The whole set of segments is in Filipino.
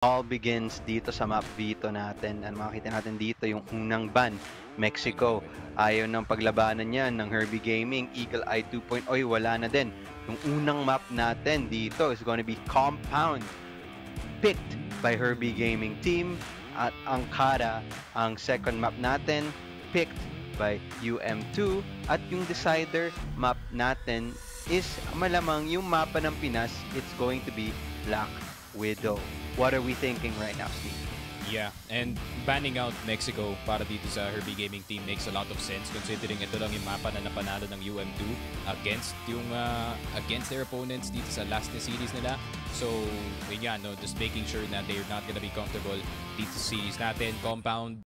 All begins dito sa map dito natin. Makikita natin dito yung unang ban, Mexico. Ayaw ng paglabanan niyan ng Herbie Gaming. Eagle Eye 2.0, oy, wala na din. Yung unang map natin dito is gonna be Compound, picked by Herbie Gaming team. At Ankara, ang second map natin, picked by UM2. At yung decider map natin is malamang yung mapa ng Pinas, it's going to be Black Widow. What are we thinking right now, Steve? Yeah, and banning out Mexico para dito sa Herbie Gaming team makes a lot of sense considering ito lang yung mapa na napanalo ng UM2 against their opponents dito sa last na series nila. So, yun nga, no, just making sure na they're not gonna be comfortable dito sa series natin. Compound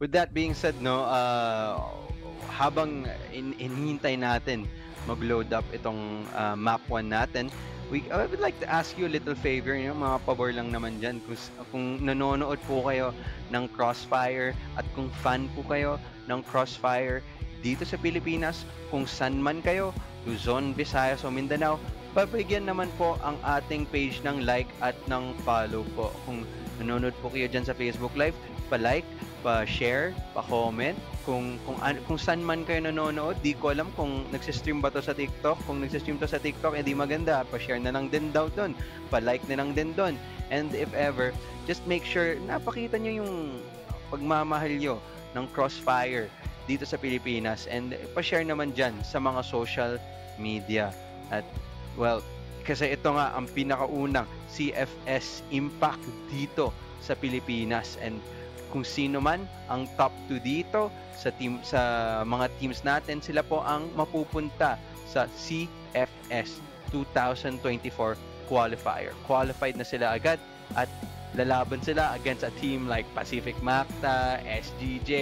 with that being said, no, habang inihintay natin mag-load up itong map 1 natin, I would like to ask you a little favor, mga pabor lang naman dyan. Kung nanonood po kayo ng Crossfire at kung fan po kayo ng Crossfire dito sa Pilipinas, kung saan man kayo, Luzon, Visayas o Mindanao, babigyan naman po ang ating page ng like at ng follow po. Kung nanonood po kayo dyan sa Facebook Live, pa-like, pa-share, pa-comment. Kung saan man kayo nanonood, di ko alam kung nagsistream ba to sa TikTok. Kung nagsistream to sa TikTok, edi maganda. Pa-share na lang din daw doon. Pa-like na lang din doon. And if ever, just make sure napakita nyo yung pagmamahal nyo ng Crossfire dito sa Pilipinas. And pa-share naman dyan sa mga social media. At, well, kasi ito nga ang pinakaunang CFS impact dito sa Pilipinas. And kung sino man ang top 2 dito sa mga teams natin, sila po ang mapupunta sa CFS 2024 qualifier. Qualified na sila agad at lalaban sila against a team like Pacific Macta, SGJ,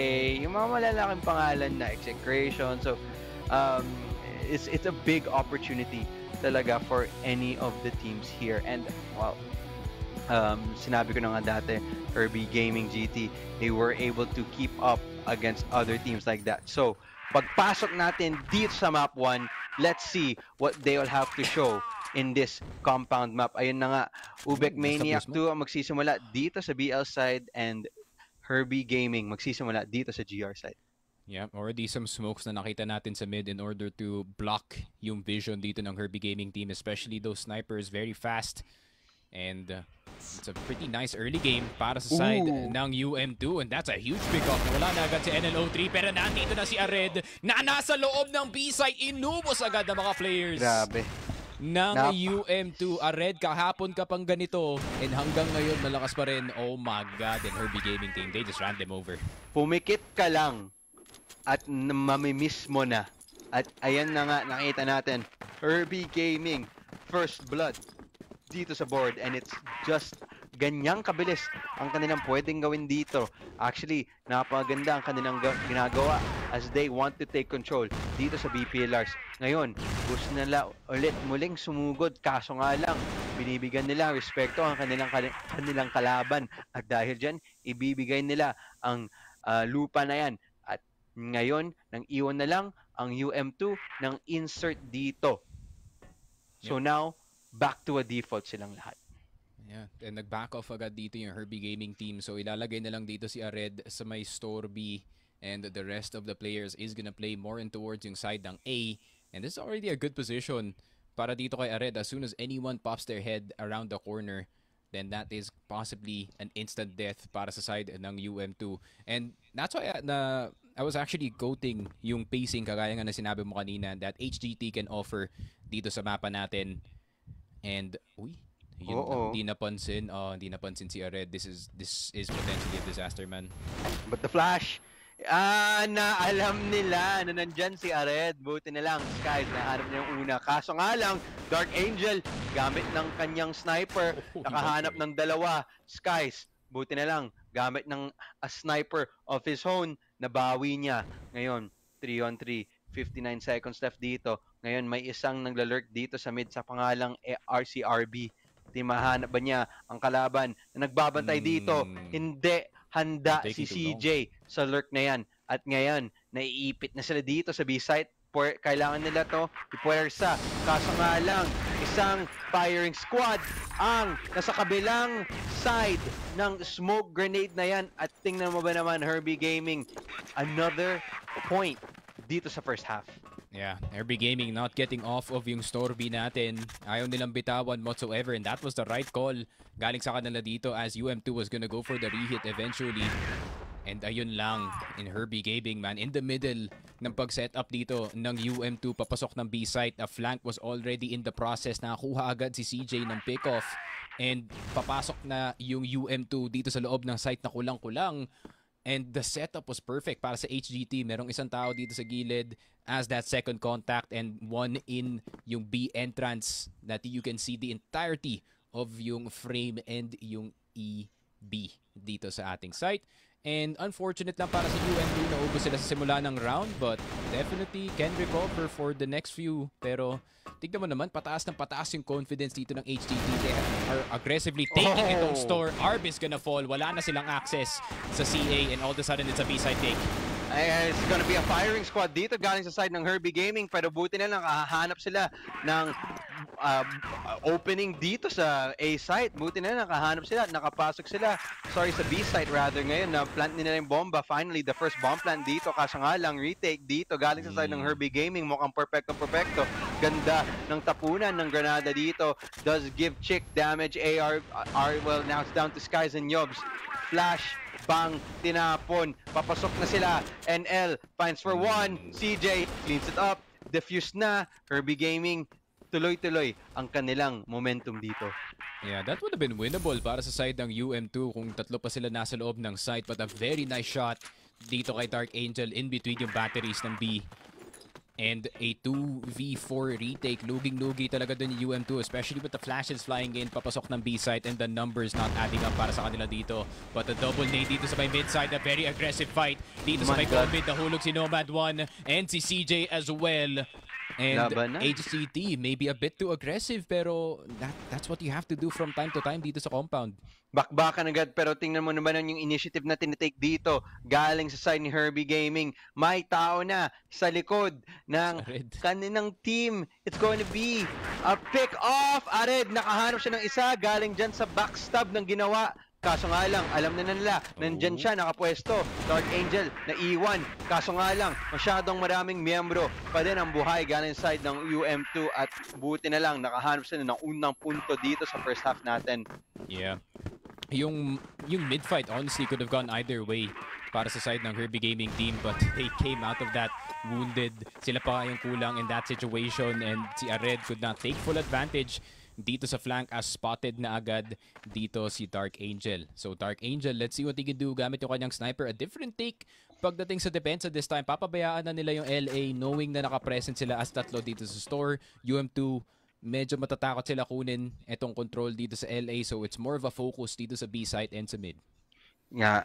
yung mga malalaking pangalan na Execration. So it's a big opportunity talaga for any of the teams here. And well, sinabi ko na nga dati, Herbie Gaming GT, they were able to keep up against other teams like that. So, pagpasok natin dito sa map 1, let's see what they will have to show in this compound map. Ayun na nga, Ubek Maniac 2 ang magsisimula dito sa BL side and Herbie Gaming magsisimula dito sa GR side. Yeah, already some smokes na nakita natin sa mid in order to block yung vision dito ng Herbie Gaming team, especially those snipers, very fast. And it's a pretty nice early game para sa side ng UM2. And that's a huge pick-off. Wala na agad si NLO3 pero nandito na si Ared na nasa loob ng B-side. Inubos agad ng mga players. Grabe. Ng UM2. Ared, kahapon ka pang ganito. And hanggang ngayon malakas pa rin. Oh my God. And Herbie Gaming team, they just ran them over. Pumikit ka lang at mamimiss mo na. At ayan na nga, nakita natin. Herbie Gaming, first blood dito sa board, and it's just ganyang kabilis ang kanilang pwedeng gawin dito. Actually, napaganda ang kanilang ginagawa as they want to take control dito sa BPLRs. Ngayon, gusto nila ulit muling sumugod, kaso nga lang, binibigyan nila respeto ang kanilang kalaban. At dahil dyan, ibibigay nila ang lupa na yan. At ngayon, nang iwan na lang ang UM2 ng insert dito. So now, back to a default silang lahat. Yeah, and nag-back off agad dito yung Herbie Gaming team. So ilalagay na lang dito si Ared sa may store B, and the rest of the players is gonna play more in towards yung side ng A. And this is already a good position para dito kay Ared. As soon as anyone pops their head around the corner, then that is possibly an instant death para sa side ng UM2. And that's why I was actually quoting yung pacing kagaya nga na sinabi mo kanina that HGT can offer dito sa mapa natin. And hindi napansin si Ared. This is potentially a disaster, man. But the flash, alam nila na nandyan si Ared. Buti na lang, Skies nahanap niya yung una. Kaso nga lang, Dark Angel gamit ng kanyang sniper, nakahanap ng dalawa. Skies, buti na lang, gamit ng a sniper of his own, nabawi niya. Ngayon, 3-on-3, 59 seconds left dito. Ngayon, may isang naglalurk dito sa mid sa pangalang RCRB. Mahanap ba niya ang kalaban na nagbabantay dito? Hindi. Handa si CJ sa lurk na yan. At ngayon, naiipit na sila dito sa B-site. Kailangan nila to ipuwersa. Kaso nga lang, isang firing squad ang nasa kabilang side ng smoke grenade na yan. At tingnan mo ba naman, Herbie Gaming, another point dito sa first half. Yeah, Herbie Gaming not getting off of yung store B natin. Ayaw nilang bitawan whatsoever, and that was the right call galing sa kanila dito as UM2 was gonna go for the rehit eventually. And ayun lang, in Herbie Gaming, man, in the middle ng pag-set up dito ng UM2 papasok ng B-site. A flank was already in the process. Nakakuha agad si CJ ng pick-off. And papasok na yung UM2 dito sa loob ng site na kulang-kulang. And the setup was perfect para sa HGT. Merong isang tao dito sa gilid as that second contact and one in yung B entrance that you can see the entirety of yung frame and yung EB dito sa ating site. And unfortunate lang para sa UMT, naubos sila sa simula ng round, but definitely can recover for the next few. Pero tignan mo naman, pataas ng pataas yung confidence dito ng HTT. They are aggressively taking itong store. Arb is gonna fall. Wala na silang access sa CA and all of a sudden it's a B-side take. It's gonna be a firing squad dito galing sa side ng Herbie Gaming, pero buti na lang hahanap sila ng opening dito sa A site. Buti na lang nakahanap sila, nakapasok sila. Sorry, sa B site rather ngayon na plant nila yung bomba. Finally, the first bomb plant dito. Kaso nga lang, retake dito galing sa side ng Herbie Gaming. Mukhang perfecto. Ganda ng tapunan ng granada dito. Does give Chick damage. Well, now it's down to Skies and Yobs. Flash. Bang, tinapon, papasok na sila. NL finds for one. CJ cleans it up, defuse na. Herbie Gaming, tuloy-tuloy ang kanilang momentum dito. Yeah, that would have been winnable para sa side ng UM2 kung tatlo pa sila nasa loob ng site. But a very nice shot dito kay Dark Angel in between yung batteries ng B. And a 2v4 retake. Luging-lugi talaga dun yung UM2, especially with the flashes flying in, papasok ng B-side and the numbers not adding up para sa kanila dito. But the double nade dito sa may mid-side, a very aggressive fight. Dito sa may mid, nahulog si Nomad 1 and si CJ as well. And HCT may be a bit too aggressive, pero that's what you have to do from time to time dito sa compound. Bakbakan agad, pero tingnan mo naman yung initiative na tinitake dito galing sa side ni Herbie Gaming. May tao na sa likod ng kanilang team. It's going to be a pick off. Ared, nakahanap siya ng isa galing dyan sa backstab ng ginawa. Kaso nga lang, alam na nila, nandyan siya, nakapwesto. Dark Angel, naiwan. Kaso nga lang, masyadong maraming miyembro pa din ang buhay galing side ng UM2 at buti na lang, nakahanap sila ng unang punto dito sa first half natin. Yeah. Yung mid-fight honestly could have gone either way para sa side ng Herbie Gaming team, but they came out of that wounded. Sila pa yung kulang in that situation and si Ared could not take full advantage dito sa flank as spotted na agad dito si Dark Angel. So Dark Angel, let's see what he can do gamit yung kanyang sniper. A different take pagdating sa depensa this time. Papabayaan na nila yung LA knowing na nakapresent sila as tatlo dito sa store. UM2, medyo matatakot sila kunin itong control dito sa LA, so it's more of a focus dito sa B site and sa mid. Yeah,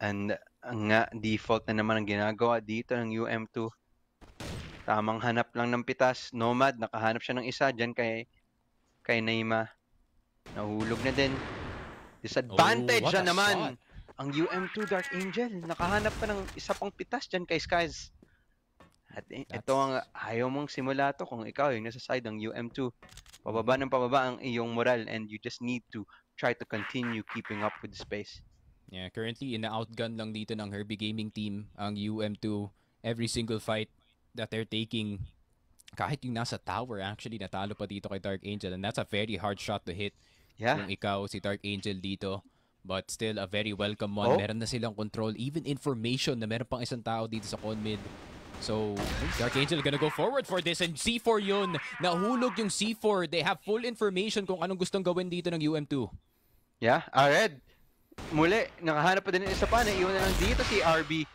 and nga default na naman ang ginagawa dito ng UM2. Tamang hanap lang ng pitas. Nomad, nakahanap siya ng isa dyan kay Naima. Nahulog na din. Disadvantage na naman ang UM2 Dark Angel. Nakahanap pa ng isa pang pitas dyan kay Skies. At ito ang ayaw mong simula to kung ikaw yung nasa side ng UM2. Pababa ng pababa ang iyong moral and you just need to try to continue keeping up with the space. Yeah, currently ina-outgun lang dito ng Herbie Gaming team ang UM2. Every single fight that they're taking, kahit yung nasa tower actually, natalo pa dito kay Dark Angel and that's a very hard shot to hit. Yeah. Kung ikaw si Dark Angel dito. But still a very welcome one. Meron na silang control, even information na meron pang isang tao dito sa con mid. So, Dark Angel gonna go forward for this and C4 yun. Nahulog yung C4. They have full information kung anong gustong gawin dito ng UM2. Yeah, Red. Muli, nakahanap pa din ng isa pa. Naiwan na lang dito si RB.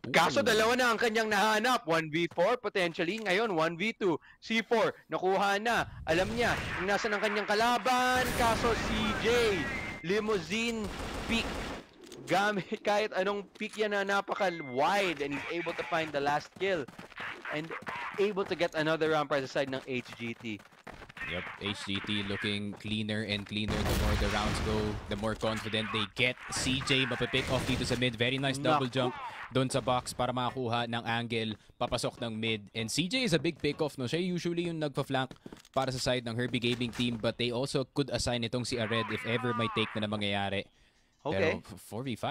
Kaso dalawa na ang kanyang nahanap. 1v4 potentially. Ngayon 1v2. C4 nakuha na. Alam niya kung nasa ng kanyang kalaban. Kaso CJ limousine peak. Gamit kahit anong peak yan na napaka-wide and he's able to find the last kill. And able to get another round para sa side ng HGT. Yep, HGT looking cleaner and cleaner the more the rounds go, the more confident they get. CJ mapipick off dito sa mid. Very nice double jump doon sa box para makakuha ng angle, papasok ng mid. And CJ is a big pick off, no? Siya usually yung nagpa-flank para sa side ng Herbie Gaming team, but they also could assign itong si Ared if ever may take na mangyayari. Okay. Pero 4v5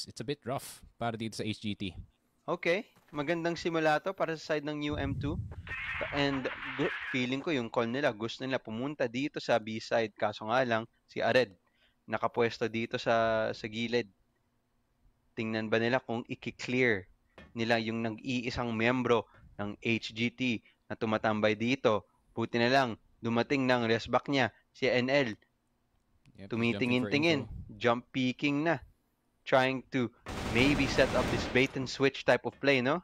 it's a bit rough para dito sa HGT. Okay. Magandang simula to para sa side ng UM2. And feeling ko yung call nila, gusto nila pumunta dito sa B-side. Kaso nga lang, si Ared nakapwesto dito sa gilid. Tingnan ba nila kung i-clear nila yung nag-iisang membro ng HGT na tumatambay dito. Buti na lang, dumating ng resback niya, si NL. Yep, tumitingin-tingin, jump peeking na. Trying to maybe set up this bait and switch type of play, no?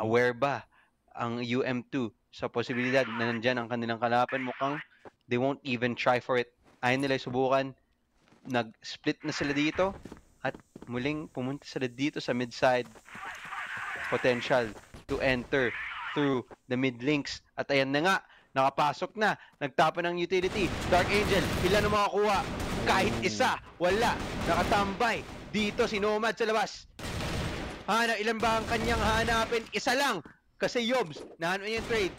Aware ba ang UM2 sa posibilidad na nandyan ang kanilang kalaban? Mukhang they won't even try for it. Ayaw nila subukan. Nag-split na sila dito at muling pumunta sila dito sa mid-side. Potential to enter through the mid links. At ayan na nga, nakapasok na, nagtapa ng utility. Dark Angel, ilan ang makakuha? Kahit isa, wala. Nakatambay. Dito si Nomad sa labas. Ilan ba ang kanyang hanapin? Isa lang. Kasi Yobs, nahanap niya yung trade.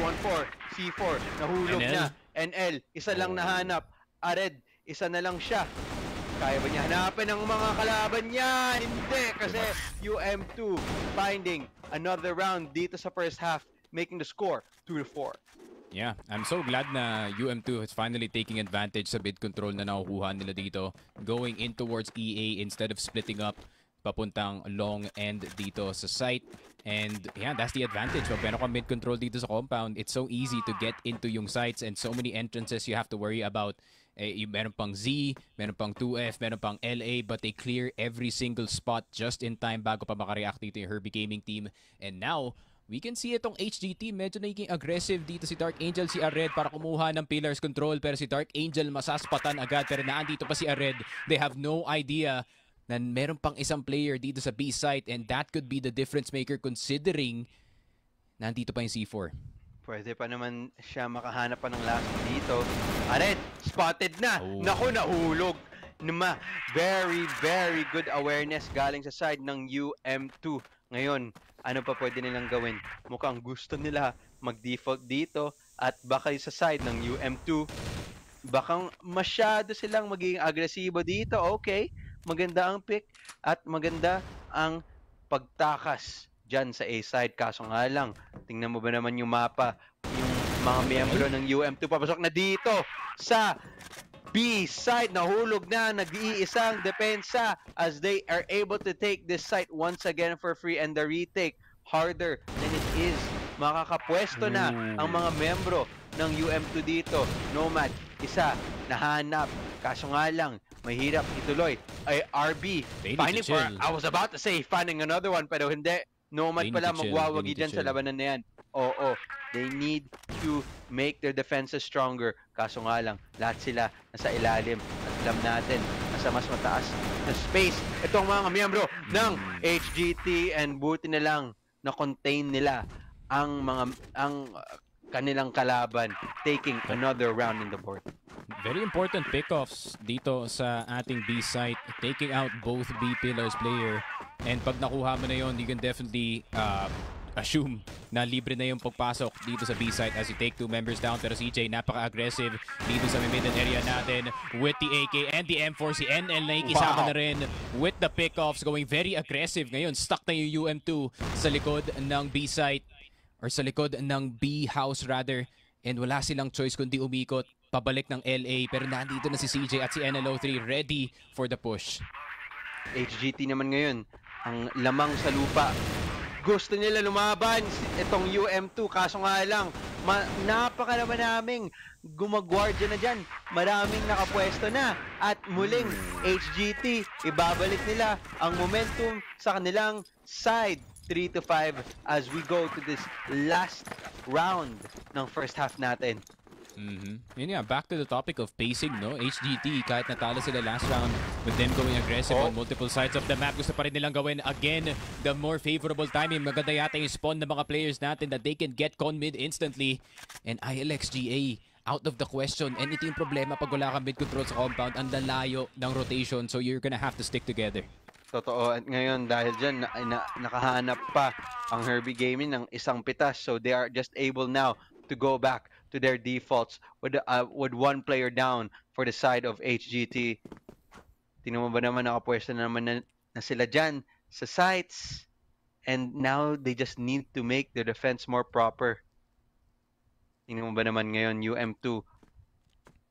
2-1-4, C4, nahulog NL. na. NL, isa lang nahanap. Ared, isa na lang siya. Kaya ba niya hanapin ang mga kalaban niya? Hindi, kasi UM2 finding another round dito sa first half, making the score 2-4. Yeah, I'm so glad na UM2 is finally taking advantage sa bid control na nakukuha nila dito. Going in towards EA instead of splitting up papuntang long end dito sa site. And yeah, that's the advantage. Pag meron kang mid control dito sa compound, it's so easy to get into yung sites and so many entrances you have to worry about. Meron pang Z, meron pang 2F, meron pang LA, but they clear every single spot just in time bago pa makareact dito yung Herbie Gaming team. And now, we can see itong HGT, medyo naging aggressive dito si Dark Angel, si Ared para kumuha ng Pillars Control. Pero si Dark Angel masaspatan agad, pero naandito pa si Ared. They have no idea na meron pang isang player dito sa B site, and that could be the difference maker considering nandito pa yung C4. Pwede pa naman siya makahanap pa ng last dito. Ared, spotted na. Oh. Naku, nahulog. Very, very good awareness galing sa side ng UM2. Ngayon, ano pa pwede nilang gawin? Mukhang gusto nila mag-default dito at baka sa side ng UM2, bakang masyado silang magiging agresibo dito. Okay, maganda ang pick at maganda ang pagtakas dyan sa A-side. Kaso nga lang, tingnan mo ba naman yung mapa, yung mga miyembro ng UM2 papasok na dito sa B-side. Nahulog na, nag-iisang depensa as they are able to take this site once again for free, and the retake harder than it is. Makakapwesto na ang mga miyembro ng UM2 dito. Nomad, isa, nahanap. Kaso nga lang, mahirap ituloy. Ay, RB, finding for, I was about to say, finding another one, pero hindi. Nomad pala magwawagi dyan sa labanan na yan. Oo, they need to make their defenses stronger. Kaso nga lang, lahat sila nasa ilalim. At alam natin, nasa mas mataas na space itong mga miyembro ng HGT, and buti na lang na contain nila ang kanilang kalaban, taking another round in the board. Very important pickoffs dito sa ating B site, taking out both B pillars player. And pag nakuha mo na yon, you can definitely assume na libre na yung pagpasok dito sa B site as you take two members down. Pero CJ, napaka-aggressive dito sa midden area natin with the AK and the M4. Si NL na ikisama na rin with the pickoffs, going very aggressive. Ngayon, stuck na yung UM2 sa likod ng B site, or sa likod ng B house rather. And wala silang choice kundi umikot pabalik ng LA. Pero nandito na si CJ at si NLO3 ready for the push. HGT naman ngayon, ang lamang sa lupa. Gusto nila lumaban itong UM2, kaso nga lang, napaka naman naming gumagwardya na dyan. Maraming nakapwesto na. At muling, HGT, ibabalik nila ang momentum sa kanilang side. 3-5 as we go to this last round ng first half natin. Yun nga, back to the topic of pacing, no? HGT, kahit natalo sila last round with them going aggressive on multiple sides of the map, gusto pa rin nilang gawin again the more favorable timing. Maganda yata yung spawn ng mga players natin that they can get con mid instantly. And ILXGA, out of the question. And ito yung problema pag wala kang mid control sa compound, ang lalayo ng rotation, so you're gonna have to stick together. Totoo. At ngayon, dahil dyan, nakahanap pa ang Herbie Gaming ng isang pitas. So they are just able now to go back to their defaults with one player down for the side of HGT. Tingnan mo ba naman, nakapwesto na naman na sila dyan sa sites. And now they just need to make their defense more proper. Tingnan mo ba naman ngayon, UM2,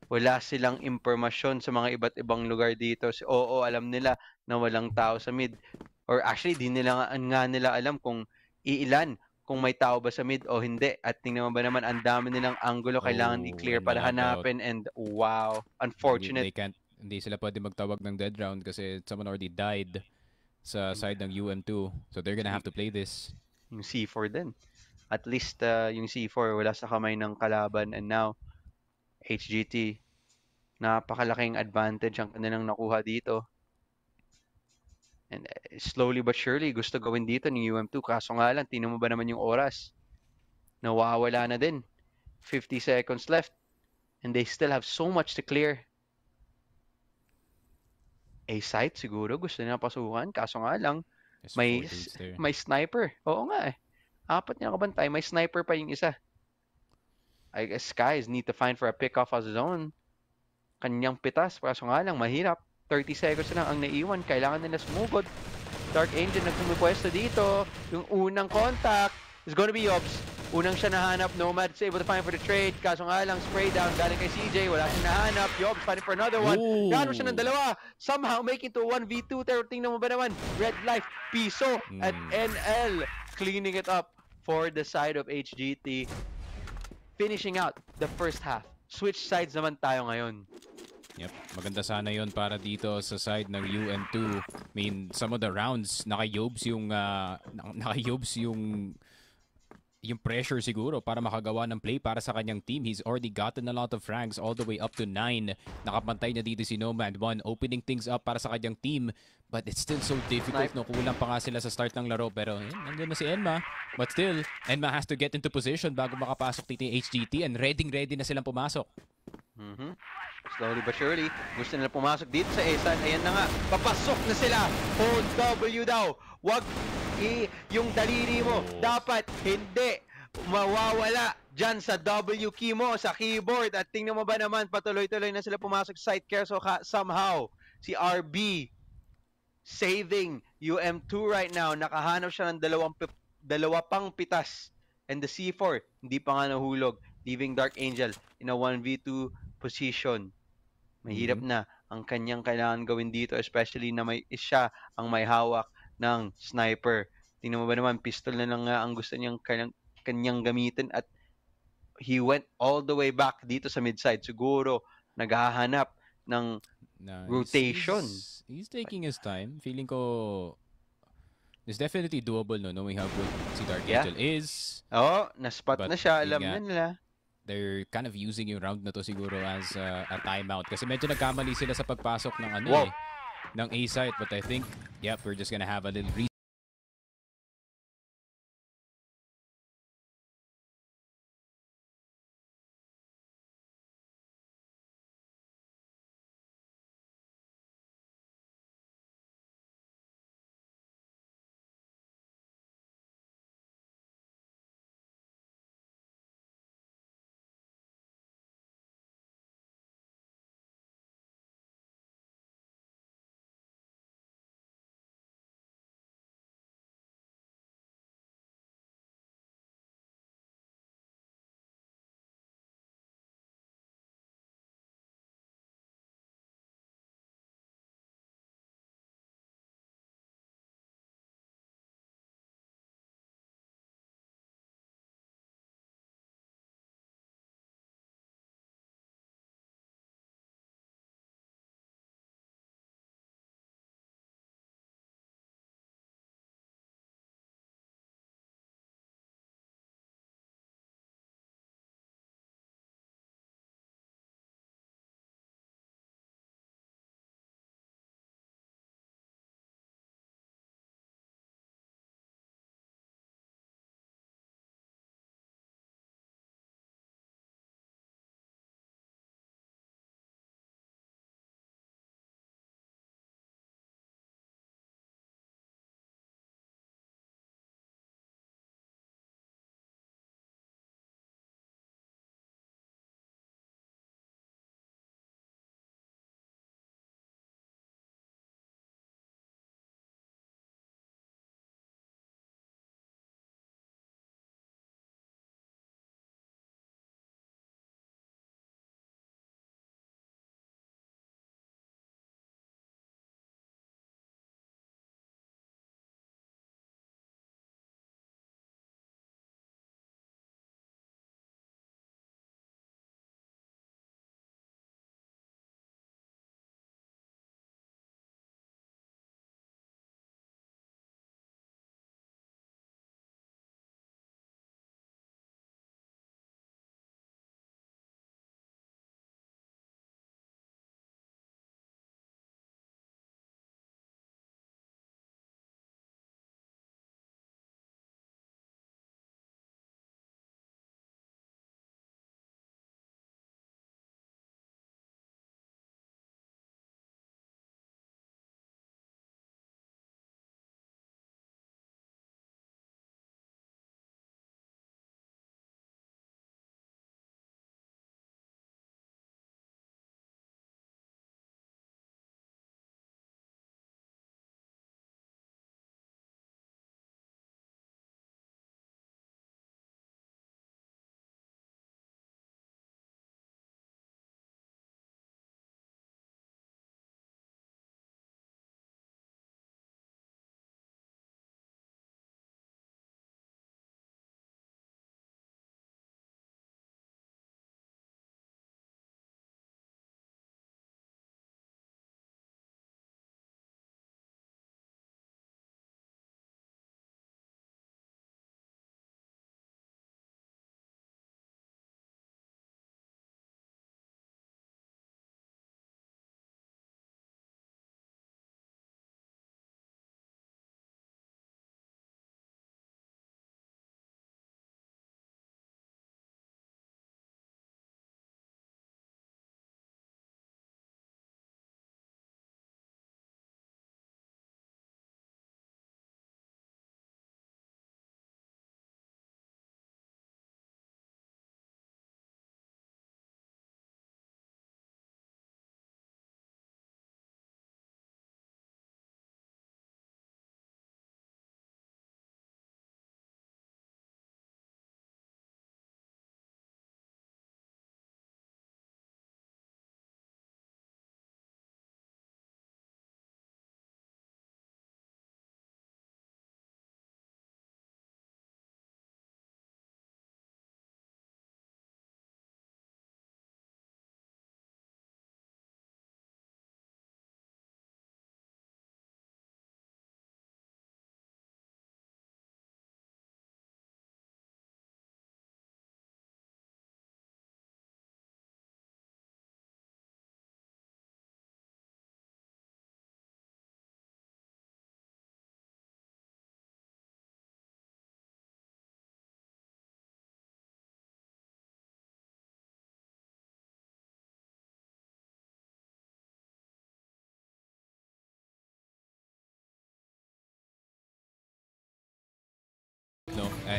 wala silang impormasyon sa mga iba't ibang lugar dito. Oo, alam nila na walang tao sa mid. Or actually, di nila nila alam kung iilan, kung may tao ba sa mid o hindi. At tingnan mo ba naman, ang dami nilang angulo kailangan i-clear para hanapin. And wow, unfortunate. Hindi sila pwede magtawag ng dead round kasi someone already died sa side ng UM2. So they're gonna have to play this. Yung C4 din. At least yung C4 wala sa kamay ng kalaban. And now, HGT, napakalaking advantage ang kanilang nakuha dito. And slowly but surely, gusto gawin dito ni UM2. Kaso nga lang, tingnan mo ba naman yung oras? Nawawala na din. 50 seconds left. And they still have so much to clear. A site siguro gusto nila pasukan. Kaso nga lang, There's may, 4 dudes there. may sniper. Oo nga eh. Apat niya kabantay. May sniper pa yung isa. I guess Skies need to find for a pick-off of his own. Kanyang pitas. Kaso nga lang, mahirap. 30 seconds na lang ang naiwan. Kailangan nila sumugod. Dark Angel nagpumipwesto dito. Yung unang contact is gonna be Yobs. Unang siya nahanap. Nomad is able to find for the trade. Kaso nga lang, spray down. Galing kay CJ. Wala siyang nahanap. Yobs finding for another one. Ooh. Gano'n siya ng dalawa. Somehow making to 1v2. Pero tingnan mo ba naman? Red Life, Piso, at NL cleaning it up for the side of HGT. Finishing out the first half. Switch sides naman tayo ngayon. Yep, maganda sana yon para dito sa side ng UM2. I mean, some of the rounds naka-Yobs yung pressure siguro para makagawa ng play para sa kanyang team. He's already gotten a lot of frags all the way up to 9. Nakapantay na dito si Nomad 1, opening things up para sa kanyang team. But it's still so difficult. No, kulang pa nga sila sa start ng laro. Pero nandiyan na si Enma. But still, Enma has to get into position bago makapasok dito yung HGT. And ready na silang pumasok. Slowly but surely, gusto nila pumasok dito sa A-side. Ayan na nga, papasok na sila. Hold W daw. Wag yung daliri mo. Dapat hindi mawawala dyan sa W key mo, sa keyboard. At tingnan mo ba naman, patuloy-tuloy na sila pumasok sa site. Kaya so somehow, si RB saving UM2 right now. Nakahanap siya ng dalawa pang pitas. And the C4, hindi pa nga nahulog. Leaving Dark Angel in a 1v2 position. Mahirap na ang kanyang kailangan gawin dito, especially na siya ang may hawak ng sniper. Tingnan mo ba naman, pistol na lang nga ang gusto niyang kanyang gamitin at he went all the way back dito sa midside. Siguro naghahanap ng rotation. He's taking his time. Feeling ko it's definitely doable, no, knowing how good si Dark Angel is. Oh, na-spot na siya. Alam na nila. They're kind of using yung round na to siguro as a timeout. Kasi medyo nagkamali sila sa pagpasok ng ng A-site. But I think, yep, we're just gonna have a little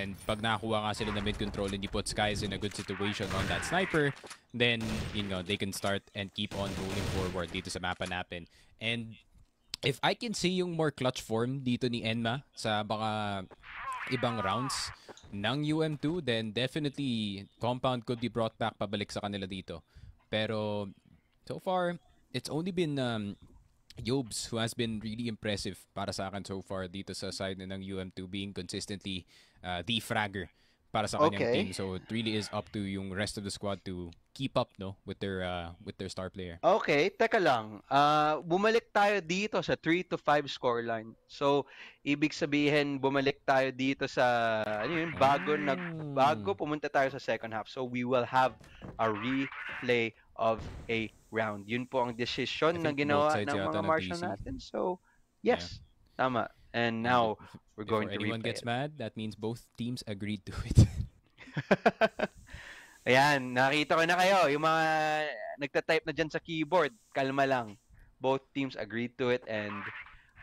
And pag nakakuha nga sila na mid-control and you put Skies in a good situation on that sniper, then, they can start and keep on moving forward dito sa mapa natin. And if I can see yung more clutch form dito ni Enma sa baka ibang rounds ng UM2, then definitely Compound could be brought back pabalik sa kanila dito. Pero so far, it's only been Yobes who has been really impressive para sa akin so far dito sa side ng UM2, being consistently the fragger para sa kanyang team. So it really is up to yung rest of the squad to keep up with their star player. Okay, teka lang. Bumalik tayo dito sa 3-5 scoreline. So ibig sabihin bumalik tayo dito sa bago pumunta tayo sa second half. So we will have a replay of a round. Yun po ang decision na ginawa ng mga marshal natin. So yes, tama. And now we're going to replay. If anyone gets mad, that means both teams agreed to it. Ayan, nakita ko na kayo. Yung mga nagtatype na dyan sa keyboard, kalma lang. Both teams agreed to it and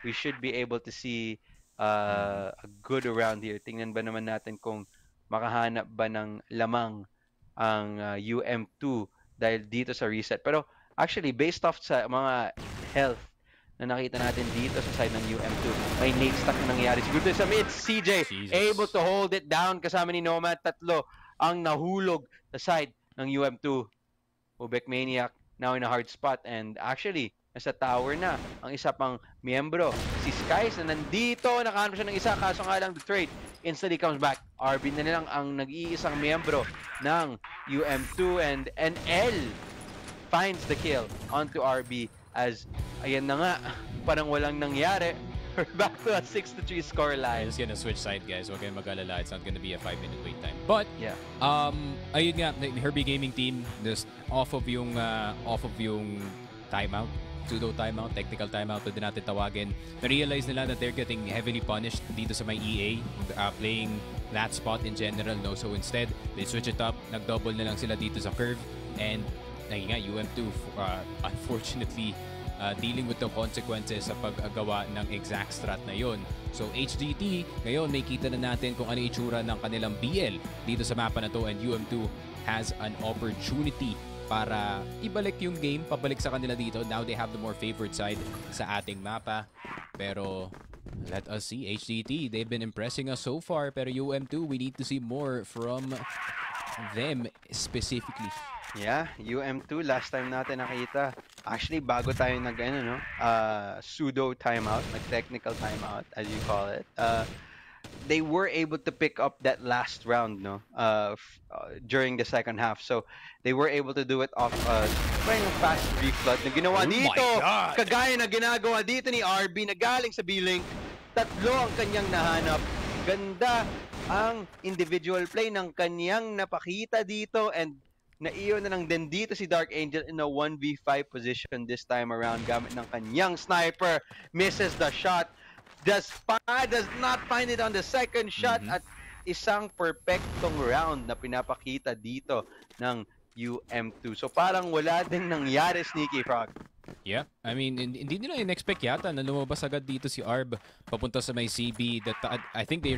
we should be able to see a good round here. Tingnan ba naman natin kung makahanap ba ng lamang ang UM2 dahil dito sa reset. Pero actually, based off sa mga health na nakita natin dito sa side ng UM2, may nade stack na nangyari. Siguro sa mid, CJ able to hold it down kasama ni Nomad. Tatlo ang nahulog sa side ng UM2. Ubek Maniac now in a hard spot and actually nasa tower na ang isa pang miyembro, si Skies, na nandito, nakahanap siya ng isa, kaso nga lang the trade instantly comes back. RB na lang ang nag-iisang miyembro ng UM2 and NL finds the kill onto RB as ayan na nga, parang walang nangyari. We're back to a 6-3 scoreline. I'm just gonna switch side, guys. Huwag kayong mag-alala. It's not gonna be a 5-minute wait time. But, yeah. Ayun nga, Herbie Gaming team, just off of yung timeout, pseudo timeout, technical timeout, pwede natin tawagin. Na-realize nila that they're getting heavily punished dito sa may EA, playing that spot in general, no? So instead, they switch it up, nag-double na lang sila dito sa curve, and nga, UM2, unfortunately, dealing with the consequences sa paggawa ng exact strat na yon. So HGT, ngayon may kita na natin kung ano itsura ng kanilang BL dito sa mapa na to, and UM2 has an opportunity para ibalik yung game, pabalik sa kanila dito. Now they have the more favored side sa ating mapa. Pero let us see, HGT, they've been impressing us so far, pero UM2, we need to see more from them specifically. Yeah, UM2 last time natin nakita. Actually, bago tayo pseudo timeout, technical timeout as you call it. They were able to pick up that last round, during the second half. So they were able to do it off fast reflood na ginawa dito. Kagaya na ginagawa dito ni RB na galing sa B-Link. Tatlo ang kanyang nahanap. Ganda ang individual play ng kanyang napakita dito, and naiyon na lang din dito si Dark Angel in a 1v5 position this time around gamit ng kanyang sniper. Misses the shot. Does not find it on the second shot, at isang perfectong round na pinapakita dito ng UM2. So parang wala ding nangyari, Sneaky Frog. Yeah, I mean, hindi nila in-expect yata na lumabas agad dito si Arb papunta sa may CB. I think they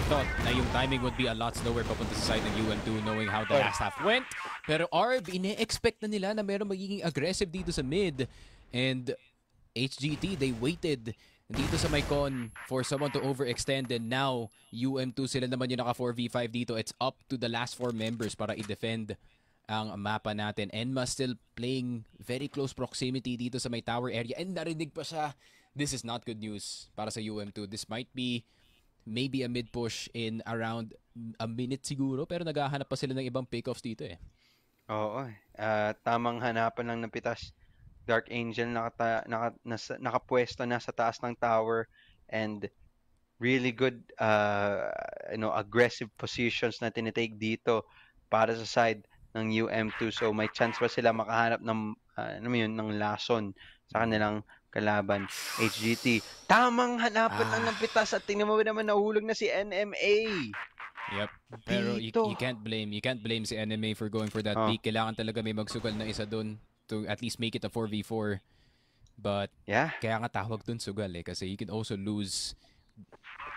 thought na yung timing would be a lot slower papunta sa side ng UM2 knowing how the last half went. Pero Arb, ine-expect na nila na meron magiging aggressive dito sa mid. And HGT, they waited dito sa may con for someone to overextend, and now UM2 sila naman yung naka 4v5 dito. It's up to the last 4 members para i-defend ang mapa natin. Enma still playing very close proximity dito sa may tower area, and narinig pa siya. This is not good news para sa UM2. This might be maybe a mid push in around a minute siguro, pero naghahanap pa sila ng ibang pickoffs dito eh. Oo, tamang hanapan lang ng pitas. Dark Angel nakapwesto na sa taas ng tower, and really good aggressive positions na tinitake dito para sa side ng UM2. So may chance pa sila makahanap ng ng lason sa kanilang kalaban. HGT, tamang hanapan lang ng pitas, at tingnan mo naman nahulog na si NMA. Yep. Pero you can't blame si NMA for going for that peak. Kailangan talaga may magsugal na isa doon to at least make it a 4v4. But kaya nga tawag dun sugal kasi you can also lose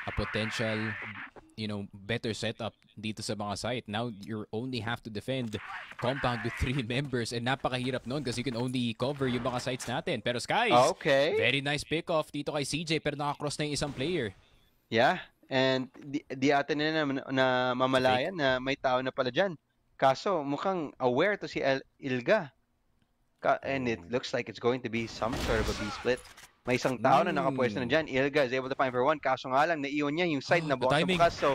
a potential better setup dito sa mga site. Now, you only have to defend compound with 3 members and napakahirap nun kasi you can only cover yung mga sites natin. Pero Skies, Okay. very nice pick off dito kay CJ pero nakakross na yung isang player. Yeah, and di atin na mamalayan na may tao na pala dyan. Kaso mukhang aware to si Ilga. And it looks like it's going to be some sort of a B-split. May isang tao na nakapwesto na dyan. Ilga is able to find for one. Kaso nga lang, naiwan niya yung side na bukas sa bukas. So,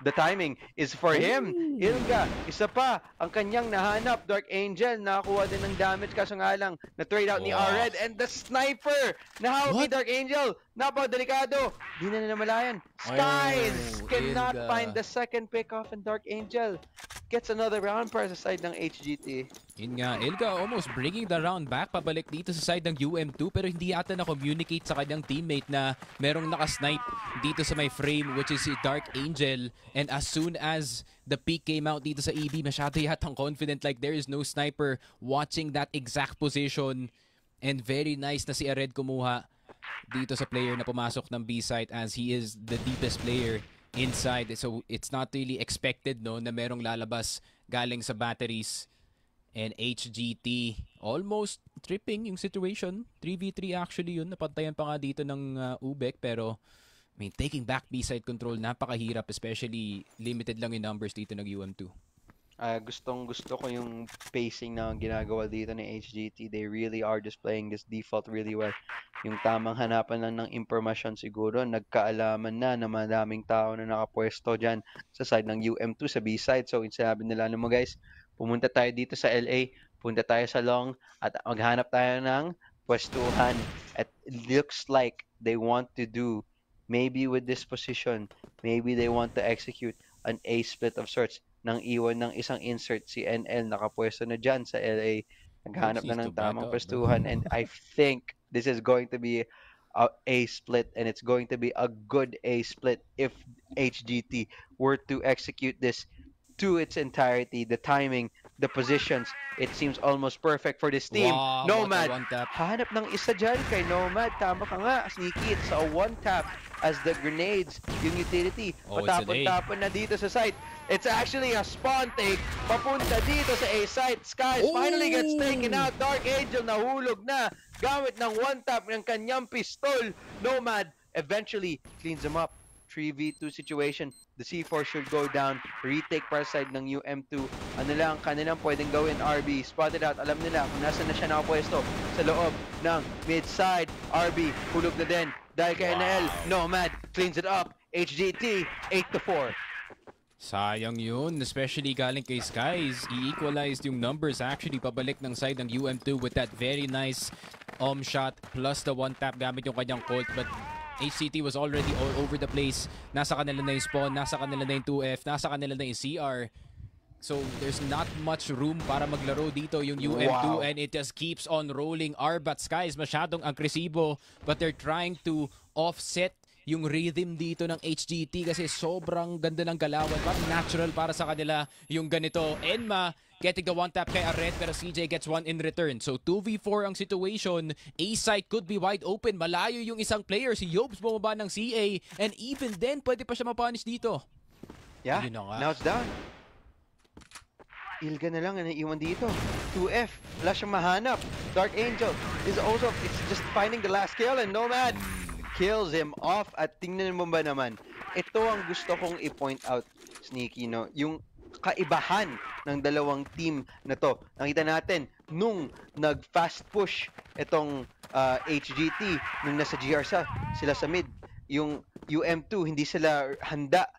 the timing is for him. Ilga, isa pa, ang kanyang nahanap. Dark Angel, nakakuha din ng damage. Kaso nga lang, na-trade out ni R-Red. And the sniper, nahawak ni Dark Angel. Napakadelikado. Di na namalayan. Skies cannot find the second pick-off, and Dark Angel gets another round para sa side ng HGT. Yun nga, Ilga almost bringing the round back pabalik dito sa side ng UM2 pero hindi ata na-communicate sa kanyang teammate na merong nakasnipe dito sa may frame which is si Dark Angel, and as soon as the peak came out dito sa EB, masyado yatang confident like there is no sniper watching that exact position, and very nice na si Ared kumuha dito sa player na pumasok ng B site as he is the deepest player inside, so it's not really expected no na merong lalabas galing sa batteries. And HGT almost tripping yung situation. 3v3 actually yun. Napantayan pa nga dito ng Ubek. Pero, I mean, taking back B-side control, napakahirap. Especially, limited lang yung numbers dito ng UM2. Gusto ko yung pacing na ginagawa dito ng HGT. They really are just playing this default really well. Yung tamang hanapan lang ng impormasyon siguro. Nagkaalaman na madaming tao na nakapwesto dyan sa side ng UM2 sa B-side. So, sinabi nila mo guys, pumunta tayo dito sa LA, punta tayo sa Long, at maghanap tayo ng pwestuhan. At it looks like they want to do, maybe with this position, maybe they want to execute an A split of sorts. Nang iwan ng isang insert si NL, nakapwesto na dyan sa LA. Naghanap na ng tamang pwestuhan. And I think this is going to be a split, and it's going to be a good A split if HGT were to execute this to its entirety. The timing, the positions, it seems almost perfect for this team. Wow, Nomad, one-tap. hanap ng isa dyan kay Nomad. Tama ka nga, Sneaky. It's a one-tap as the grenades, yung utility, patapon-tapon na dito sa site. It's actually a spawn take papunta dito sa A site. Skies finally gets taken out. Dark Angel nahulog na gamit ng one-tap ng kanyang pistol. Nomad eventually cleans him up. 3v2 situation. The C4 should go down. Retake para side ng UM2. Ano lang kanilang pwedeng gawin? RB spotted out. Alam nila kung nasa na siya nakapwesto sa loob ng mid side. RB hulog na din dahil kay NL. Nomad cleans it up. HGT 8-4. Sayang yun, especially galing kay Skies. I-equalized yung numbers actually pabalik ng side ng UM2 with that very nice shot plus the one tap gamit yung kanyang Colt, but HCT was already all over the place. Nasa kanila na yung spawn, nasa kanila na yung 2F, nasa kanila na yung CR. So there's not much room para maglaro dito yung UM2 and it just keeps on rolling. Arbat Skies masyadong agresibo, but they're trying to offset yung rhythm dito ng HGT kasi sobrang ganda ng galawan. Parang natural para sa kanila yung ganito. Enma getting the one tap kay Ared pero CJ gets one in return. So 2v4 ang situation. A site could be wide open. Malayo yung isang player. Si Yobes bumaba ng CA and even then pwede pa siya mapunish dito. Yeah, now it's down. Ilga na lang ang naiwan dito. 2F, wala siyang mahanap. Dark Angel is also, it's just finding the last kill and Nomad kills him off. At tingnan mo ba naman, ito ang gusto kong i-point out, Sneaky, no? Yung kaibahan ng dalawang team na to. Nakita natin, nung nag-fast push itong HGT, nung nasa GR sila sa mid, yung UM2, hindi sila handa.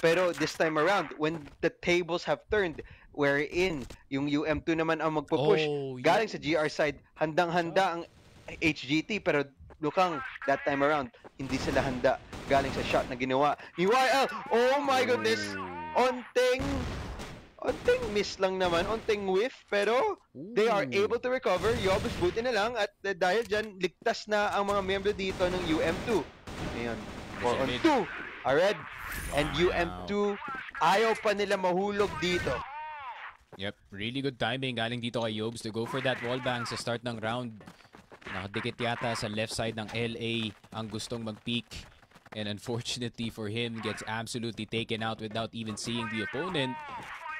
Pero this time around, when the tables have turned, wherein yung UM2 naman ang magpupush, galing sa GR side, handang-handa ang HGT, pero lukang that time around, hindi sila handa galing sa shot na ginawa ni YL. Oh my goodness! Onting miss lang naman, onting whiff, pero they are able to recover. Yobus buti na lang at dahil dyan, ligtas na ang mga miyembro dito ng UM2. Ayan, 4 on 2. Ared and UM2, ayaw pa nila mahulog dito. Yep, really good timing galing dito kay Yobes to go for that wallbang sa start ng round. Nakadikit yata sa left side ng LA ang gustong mag-peak. And unfortunately for him, gets absolutely taken out without even seeing the opponent.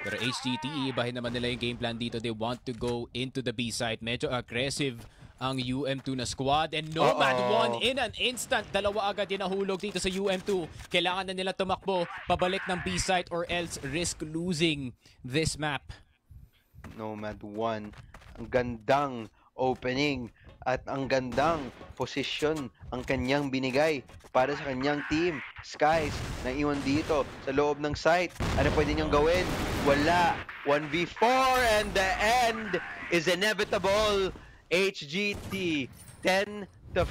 Pero HGT, ibahin naman nila yung game plan dito. They want to go into the B site. Medyo aggressive ang UM2 na squad. And Nomad won in an instant. Dalawa agad yung nahulog dito sa UM2. Kailangan na nila tumakbo pabalik ng B site or else risk losing this map. Nomad won. Ang gandang opening at ang gandang posisyon ang kanyang binigay para sa kanyang team. Skies, naiwan dito sa loob ng site. Ano pwede niyang gawin? Wala. 1v4 and the end is inevitable. HGT 10